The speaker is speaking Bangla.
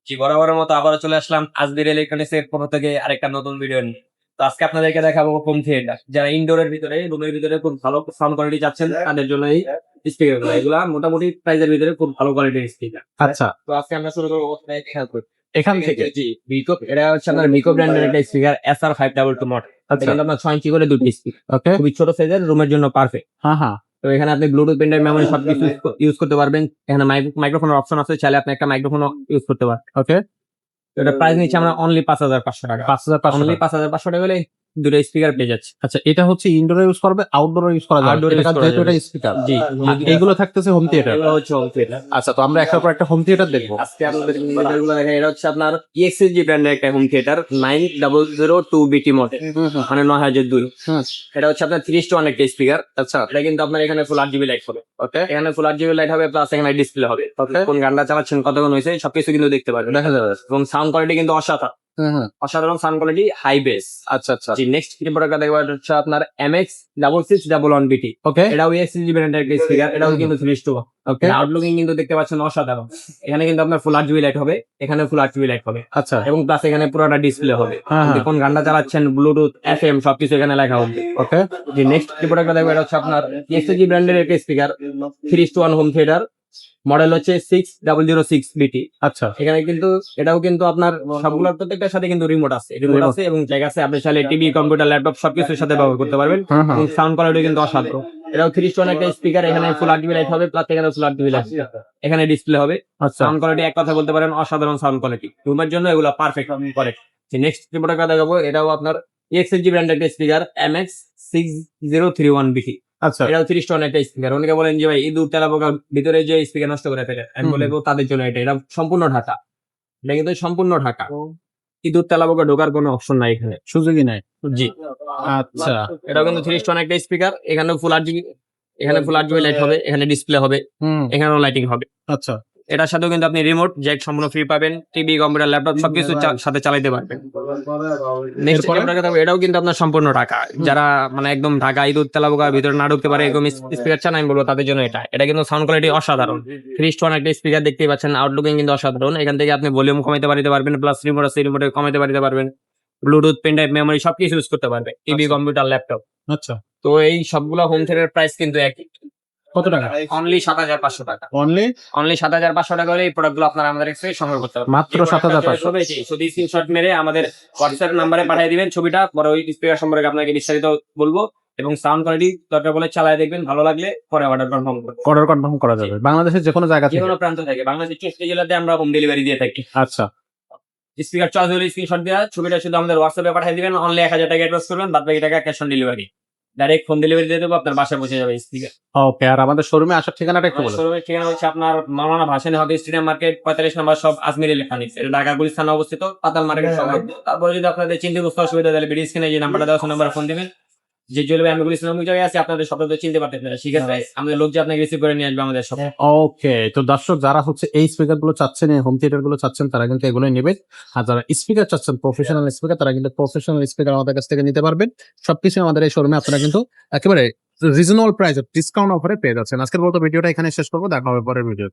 জি, বরাবরের মতো আবারও চলে আসলাম আজমির ইলেকট্রনিক্স এর পক্ষ থেকে আরেকটা নতুন ভিডিও নিয়ে। তো আজকে আপনাদেরকে দেখাবো হোম থিয়েটার। যারা ইনডোরের ভিতরে, রুমের ভিতরে খুব ভালো সাউন্ড কোয়ালিটি চাচ্ছেন, তাদের জন্য এই স্পিকার গুলো। এগুলা মোটামুটি প্রাইজের ভিতরে খুব ভালো কোয়ালিটির স্পিকার। আচ্ছা, তো আজকে আমরা শুরু করবো খেয়াল করি এখান থেকে। জি, মিকো, এটা হচ্ছে আপনার মিকো ব্র্যান্ডের একটা স্পিকার SR522 মডেল। আচ্ছা, কিন্তু আপনার 6 ইঞ্চি করে দুটি স্পিকার, ওকে। খুবই ছোট সাইজের, রুমের জন্য পারফেক্ট। হ্যাঁ, হ্যাঁ। তো এখানে আপনি ব্লুটুথ, পেন ড্রাইভ, মেমোরি সবকিছু ইউজ করতে পারবেন। এখানে মাইক্রোফোনের অপশন আছে, চাইলে আপনি একটা মাইক্রোফোন ইউজ করতে পারেন। ওকে। তো এটা প্রাইস নিচ্ছে আমরা অনলি 5,500 টাকা। 5,500 অনলি টাকা। 5,500 টাকা হলে দুটো স্পিকার পেয়ে যাচ্ছে। আচ্ছা, এটা হচ্ছে ইনডোরে ইউজ করবে, আউটডোরে ইউজ করা যাবে। Outdoor use করা যেহেতু যাবে। এটা স্পিকার। জি, আর এইগুলো থাকতেছে হোম থিয়েটার। এগুলো হচ্ছে হোম থিয়েটার। আচ্ছা, তো আমরা একটার পর একটা হোম থিয়েটার দেখবো। আজকে আপনাদের থিয়েটারগুলো দেখেন, এটা হচ্ছে আপনার EXSG ব্র্যান্ডের একটা হোম থিয়েটার 9002BT মডেল, মানে 9002। এটা হচ্ছে আপনার 3:1 একটা স্পিকার। আচ্ছা, এটা কিন্তু আপনার এখানে ফুল 8GB লাইট হবে। ওকে। এখানে ফুল 8GB লাইট হবে, প্লাস এখানে ডিসপ্লে হবে। Okay. কোন গানটা চালাচ্ছেন, কতক্ষণ হয়েছে, সবকিছু কিন্তু দেখতে পারবেন। দেখা যাবে। এবং সাউন্ড কোয়ালিটি কিন্তু অসাধারণ সাউন্ড কোয়ালিটি, হাই বেস। আচ্ছা, আচ্ছা, জি, নেক্সট প্রোডাক্টটা দেখবো, এটা হচ্ছে আপনার MX6611BT। ওকে, এটাও EXSG ব্র্যান্ডের একটা স্পিকার, এটাও কিন্তু 3:1। ওকে। আউটলুকিং কিন্তু দেখতে পাচ্ছেন অসাধারণ। এখানে কিন্তু আপনার ফুল 8GB লাইট হবে, এখানে ফুল 8GB লাইট হবে, আচ্ছা, এবং প্লাস এখানে পুরোটা ডিসপ্লে হবে। হ্যাঁ, হ্যাঁ। কোন গানটা চালাচ্ছেন, ব্লুটুথ, FM সবকিছু এখানে লেখা হবে। ওকে, যে নেক্সট প্রোডাক্টটা দেখবো, এটা হচ্ছে আপনার EXSG ব্র্যান্ডের একটা স্পিকার 3:1 হোম থিয়েটার, মডেল হচ্ছে 6006BT। আচ্ছা, এখানে কিন্তু এটাও কিন্তু আপনার সবগুলোর প্রত্যেকটার সাথে কিন্তু রিমোট আছে, এবং জায়গা আছে, আপনি চাইলে টিভি, কম্পিউটার, ল্যাপটপ সবকিছুর সাথে ব্যবহার করতে পারবেন। হ্যাঁ, হ্যাঁ। এবং সাউন্ড কোয়ালিটি কিন্তু অসাধারণ। এটাও 3:1 একটা স্পিকার, এখানে ফুল 8GB লাইট হবে, প্লাস এখানে ফুল 8GB লাইট, এখানে ডিসপ্লে হবে। আচ্ছা, সাউন্ড কোয়ালিটি এক কথা বলতে পারেন অসাধারণ সাউন্ড কোয়ালিটি, রুমের জন্য এগুলো পারফেক্ট করে। নেক্সট প্রোডাক্টটা দেখাবো, এটাও আপনার EXSG ব্র্যান্ডের একটা স্পিকার MX6031BT। আচ্ছা, এটাও 3:1 একটা স্পিকার। অনেকে বলেন যে ভাই ইঁদুর, তেলাপোকা ভিতরে যে স্পিকার নষ্ট করে ফেলে, আমি বলবো তাদের জন্য এটা সম্পূর্ণ ঢাকা। এটা কিন্তু সম্পূর্ণ ঢাকা, ইঁদুর, তেলাপোকা ঢোকার কোনো অপশন নাই এখানে। সুযোগই নাই। জি, আচ্ছা, এটাও কিন্তু 3:1 একটা স্পিকার, এখানে ফুল 8GB, এখানে ফুল 8GB লাইট হবে, এখানে ডিসপ্লে হবে, এখানেও লাইটিং হবে। আচ্ছা, এটার সাথেও কিন্তু আপনি রিমোট জ্যাক সম্পূর্ণ ফ্রি পাবেন, টিভি, কম্পিউটার, ল্যাপটপ সবকিছু সাথে চালাতে পারবেন। নেক্সট এটাও কিন্তু আপনার সম্পূর্ণ ঢাকা। যারা মানে একদম ঢাকা, ইঁদুর, তেলাপোকা ভিতরে না ঢুকতে পারে এরকম স্পিকার চান, আমি বলবো তাদের জন্য এটা কিন্তু সাউন্ড কোয়ালিটি অসাধারণ। 3:1 একটা স্পিকার দেখতেই পাচ্ছেন, আউটলুকিং কিন্তু অসাধারণ। এখান থেকে আপনি ভলিউম কমাইতে পারবেন, প্লাস রিমোট আছে, রিমোটে কমাইতে পারবেন, ব্লুটুথ, পেন ড্রাইভ, মেমোরি সবকিছু ইউজ করতে পারবে, টিভি, কম্পিউটার, ল্যাপটপ। আচ্ছা। তো এই সবগুলো হোম থিয়েটার প্রাইস কিন্তু একই, কত টাকা? অনলি 7,500 টাকা। অনলি 7,500 টাকা হলে এই প্রোডাক্টগুলো আপনারা আমাদের কাছে সংগ্রহ করতে পারবেন। মাত্র 7,500। শুধু স্ক্রিনশট মেরে আমাদের হোয়াটসঅ্যাপ নাম্বারে পাঠিয়ে দিবেন ছবিটা, পরে ওই স্পিকার সম্পর্কে আপনাকে বিস্তারিত বলবো, এবং সাউন্ড কোয়ালিটি দরকার বলে চালায় দেখবেন, ভালো লাগলে পরে অর্ডার কনফার্ম করবেন। অর্ডার কনফার্ম করা যাবে বাংলাদেশের যে কোনো জায়গা যে থেকে। কোনো প্রান্ত থেকে, বাংলাদেশের 64 জেলাতে আমরা হোম ডেলিভারি দিয়ে থাকি। আচ্ছা, স্পিকার চয়েস হলে স্ক্রিনশট দেওয়া ছবিটা শুধু আমাদের হোয়াটসঅ্যাপে পাঠিয়ে দিবেন, অনলি 1,000 টাকা অ্যাডভান্স করবেন, বাদ বাকি টাকা cash on delivery. Direct home delivery দিয়ে দেবো, আপনার বাসায় পৌঁছে যাবে স্পিকার। ওকে। আর আমাদের শোরুমে আসার ঠিকানাটা একটু বলুন। শোরুমের ঠিকানা হচ্ছে আপনার মাওলানা ভাসানী হকি স্টেডিয়াম মার্কেট, 45 নম্বর শপ, আজমির ইলেকট্রনিক্স। এটা ঢাকা গুলিস্তানে অবস্থিত, পাতাল মার্কেট সংলগ্ন। তারপরে যদি আপনাদের চিনতে বুঝতে অসুবিধা তাহলে ভিডিও স্ক্রিনে যে নাম্বারটা দেওয়া আছে নাম্বারে ফোন দিবেন। যে জলবে আমি গুলিস্তান অমুক জায়গায় আছি, আপনাদের সব চিনতে পারতেন না, সেক্ষেত্রে আমাদের লোক যে আপনাকে রিসিভ করে নিয়ে আসবে আমাদের সব। ওকে, তো দর্শক যারা হচ্ছে এই স্পিকার গুলো চাচ্ছেন, এই হোম থিয়েটার গুলো চাচ্ছেন, তারা কিন্তু এগুলোই নেবে। আর যারা স্পিকার চাচ্ছেন, প্রফেশনাল স্পিকার, তারা কিন্তু প্রফেশনাল স্পিকার আমাদের কাছ থেকে নিতে পারবেন। সবকিছু আমাদের এই শোরুমে আপনারা কিন্তু একেবারে রিজনেবল প্রাইসে, ডিসকাউন্ট অফারে পেয়ে যাচ্ছেন। আজকের মতো ভিডিওটা এখানে শেষ করবো, দেখা হবে পরের ভিডিও।